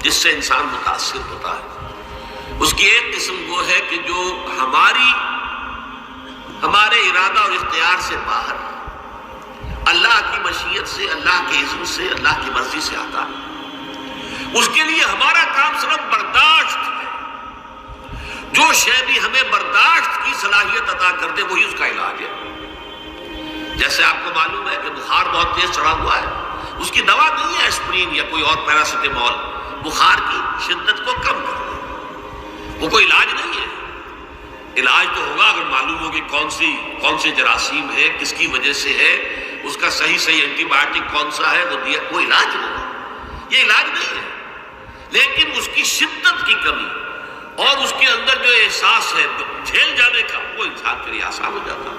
جس سے انسان متاثر ہوتا ہے، اس کی ایک قسم وہ ہے کہ جو ہمارے ارادہ اور اختیار سے باہر، اللہ کی مشیت سے، اللہ کے اذن سے، اللہ کی مرضی سے آتا ہے۔ اس کے لیے ہمارا کام صرف برداشت ہے۔ جو شے بھی ہمیں برداشت کی صلاحیت عطا کر دے وہی اس کا علاج ہے۔ جیسے آپ کو معلوم ہے کہ بخار بہت تیز چڑھا ہوا ہے، اس کی دوا نہیں ہے اسپرین یا کوئی اور پیراسیٹامول بخار کی شدت کو کم کر دے، وہ کوئی علاج نہیں ہے۔ علاج تو ہوگا اگر معلوم ہو کہ کون سے جراثیم ہے، کس کی وجہ سے ہے، اس کا صحیح اینٹی بایوٹک کون سا ہے وہ دیا، وہ علاج ہوگا۔ یہ علاج نہیں ہے، لیکن اس کی شدت کی کمی اور اس کے اندر جو احساس ہے جھیل جانے کا، وہ انسان کے لیے آسان ہو جاتا ہے۔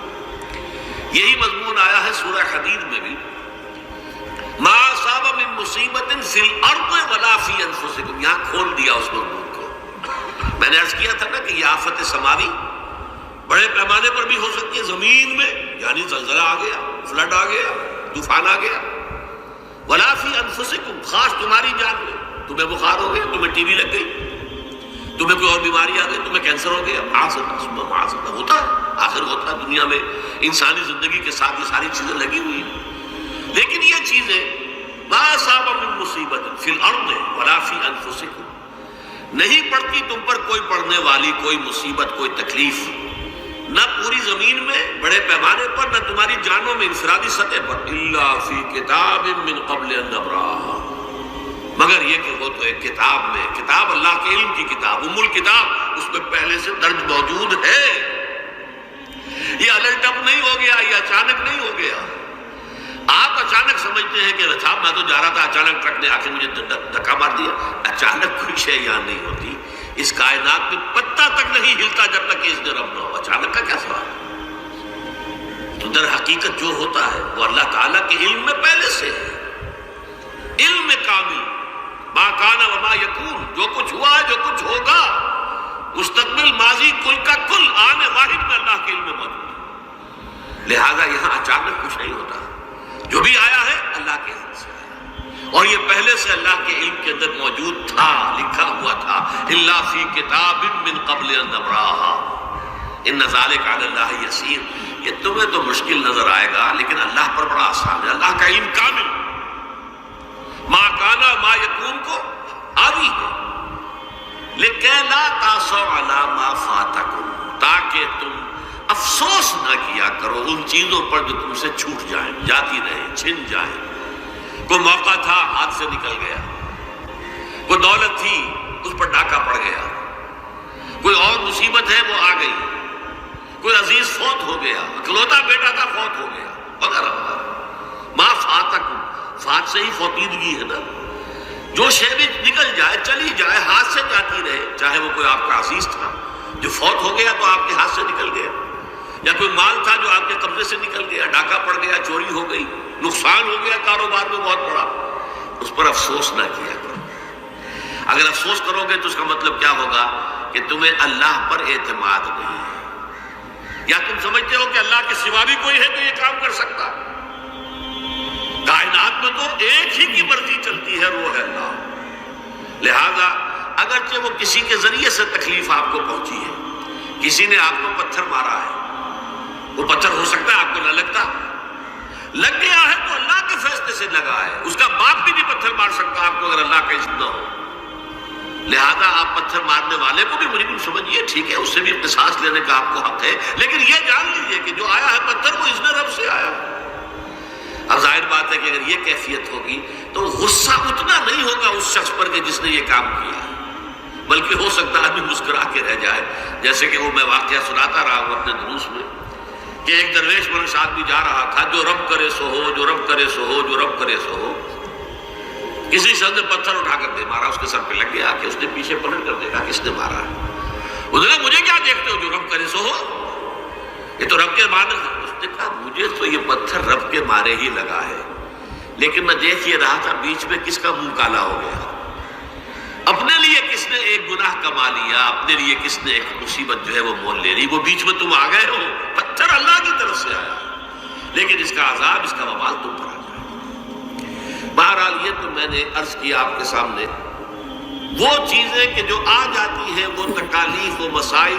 یہی مضمون آیا ہے سورہ حدید میں بھی، ما اصاب من مصیبت فی الارض ولا فی انفسکم، یہاں کھول دیا اس مضمون کو۔ میں نے عرض کیا تھا نا کہ یہ آفت سماوی بڑے پیمانے پر بھی ہو سکتی ہے، زمین میں یعنی زلزلہ آ گیا، فلڈ آ گیا، طوفان آ گیا، ولا فی انفسکم، خاص تمہاری جان میں، تمہیں بخار ہو گیا، تمہیں ٹی بی لگ گئی، تمہیں کوئی اور بیماری آ گئی، تمہیں کینسر ہو گیا، معاذ اللہ ہوتا ہے، آخر ہوتا ہے دنیا میں، انسانی زندگی کے ساتھ یہ ساری چیزیں لگی ہوئی ہیں۔ لیکن یہ چیزیں ما اصاب من مصیبت فی الارض ولا فی انفسکم، نہیں پڑتی تم پر کوئی پڑنے والی کوئی مصیبت، کوئی تکلیف، نہ پوری زمین میں بڑے پیمانے پر، نہ تمہاری جانوں میں انفرادی سطح پر، الا فی کتاب من قبل ان نبرأھا، مگر یہ کہ وہ تو ایک کتاب میں، کتاب اللہ کے علم کی کتاب، ام الکتاب، اس میں پہلے سے درج موجود ہے۔ یہ الٹ اپ نہیں ہو گیا، یہ اچانک نہیں ہو گیا۔ آپ اچانک سمجھتے ہیں کہ صاحب میں تو جا رہا تھا، اچانک ٹرک نے آ کے مجھے دھکا مار دیا۔ اچانک کوئی شے یہاں نہیں ہوتی، اس کائنات میں پتہ تک نہیں ہلتا جب تک کہ اس نے رب نہ ہو۔ اچانک کا کیا سوال ہے؟ تو در حقیقت جو ہوتا ہے وہ اللہ تعالیٰ کے علم میں پہلے سے ہے، علم کامل، ما کان و ما یکون، جو کچھ ہوا ہے، جو کچھ ہوگا، مستقبل، ماضی، کل کا کل، آنے واحد میں اللہ کے علم میں موجود ہے۔ لہذا یہاں اچانک کچھ نہیں ہوتا، جو بھی آیا ہے اللہ کے علم سے آیا، اور یہ پہلے سے اللہ کے علم کے اندر موجود تھا، لکھا ہوا تھا، الا فی کتاب من قبل ان نبرأھا ان ذلک علی اللہ یسیر۔ یہ تمہیں تو مشکل نظر آئے گا لیکن اللہ پر بڑا آسان ہے، اللہ کا علم کامل، ما کانا ما یکون کو حاوی ہے، لکہ لا تاسوا علی ما فاتکم، تاکہ تم افسوس نہ کیا کرو ان چیزوں پر جو تم سے چھوٹ جائیں، جاتی رہیں، چھن جائیں۔ کوئی موقع تھا ہاتھ سے نکل گیا، کوئی دولت تھی اس پر ڈاکہ پڑ گیا، کوئی اور مصیبت ہے وہ آ گئی، کوئی عزیز فوت ہو گیا، اکلوتا بیٹا تھا فوت ہو گیا، وغیرہ وغیرہ۔ ما فاتکم، فات سے ہی فوتیدگی ہے نا، جو شے بھی نکل جائے، چلی جائے، ہاتھ سے جاتی رہے، چاہے وہ کوئی آپ کا عزیز تھا جو فوت ہو گیا تو آپ کے ہاتھ سے نکل گیا، یا کوئی مال تھا جو آپ کے قبضے سے نکل گیا، ڈاکہ پڑ گیا، چوری ہو گئی، نقصان ہو گیا کاروبار میں بہت بڑا، اس پر افسوس نہ کیا کرو۔ اگر افسوس کرو گے تو اس کا مطلب کیا ہوگا کہ تمہیں اللہ پر اعتماد نہیں ہے، یا تم سمجھتے ہو کہ اللہ کے سوا بھی کوئی ہے تو یہ کام کر سکتا۔ کائنات میں تو ایک ہی کی مرضی چلتی ہے، وہ ہے اللہ۔ لہذا اگرچہ وہ کسی کے ذریعے سے تکلیف آپ کو پہنچی ہے، کسی نے آپ کو پتھر مارا ہے، وہ پتھر ہو سکتا ہے آپ کو نہ لگتا، لگ گیا ہے تو اللہ کے فیصلے سے لگا ہے، اس کا باپ بھی نہیں پتھر مار سکتا آپ کو اگر اللہ کا اذن نہ ہو۔ لہذا آپ پتھر مارنے والے کو بھی مجرم سمجھیے، ٹھیک ہے، اس سے بھی قصاص لینے کا آپ کو حق ہے، لیکن یہ جان لیجئے کہ جو آیا ہے پتھر وہ اذن رب سے آیا۔ اب ظاہر بات ہے کہ اگر یہ کیفیت ہوگی تو غصہ اتنا نہیں ہوگا اس شخص پر کہ جس نے یہ کام کیا، بلکہ ہو سکتا ہے آدمی مسکرا کے رہ جائے، جیسے کہ وہ میں واقعہ سناتا رہا ہوں اپنے دروس میں کہ ایک درویش منش آدمی جا رہا تھا، جو رب کرے سو ہو، جو رب کرے سو ہو، جو رب کرے سو ہو، کسی شخص نے پتھر اٹھا کر دے مارا، اس کے سر پہ لگ گیا کہ اس نے پیچھے پلٹ کر دیکھا کس نے مارا ہے، اس نے مجھے کیا دیکھتے ہو، جو رب کرے سو ہو، یہ تو رب کے مارنے، اس نے کہا مجھے تو یہ پتھر رب کے مارے ہی لگا ہے، لیکن میں دیکھ یہ رہا تھا بیچ میں کس کا منہ کالا ہو گیا، اپنے لیے کس نے ایک گناہ کما لیا، اپنے لیے کس نے ایک مصیبت جو ہے وہ مول لے لی، وہ بیچ میں تم آ گئے ہو، پتھر اللہ کی طرف سے آیا، لیکن اس کا عذاب، اس کا وبال تم پر آ جائے۔ بہرحال یہ تو میں نے عرض کیا آپ کے سامنے وہ چیزیں کہ جو آ جاتی ہیں وہ تکالیف و مسائل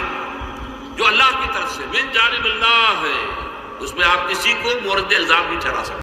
جو اللہ کی طرف سے من جانب اللہ ہے، اس میں آپ کسی کو مورد الزام نہیں ٹھہرا سکتے۔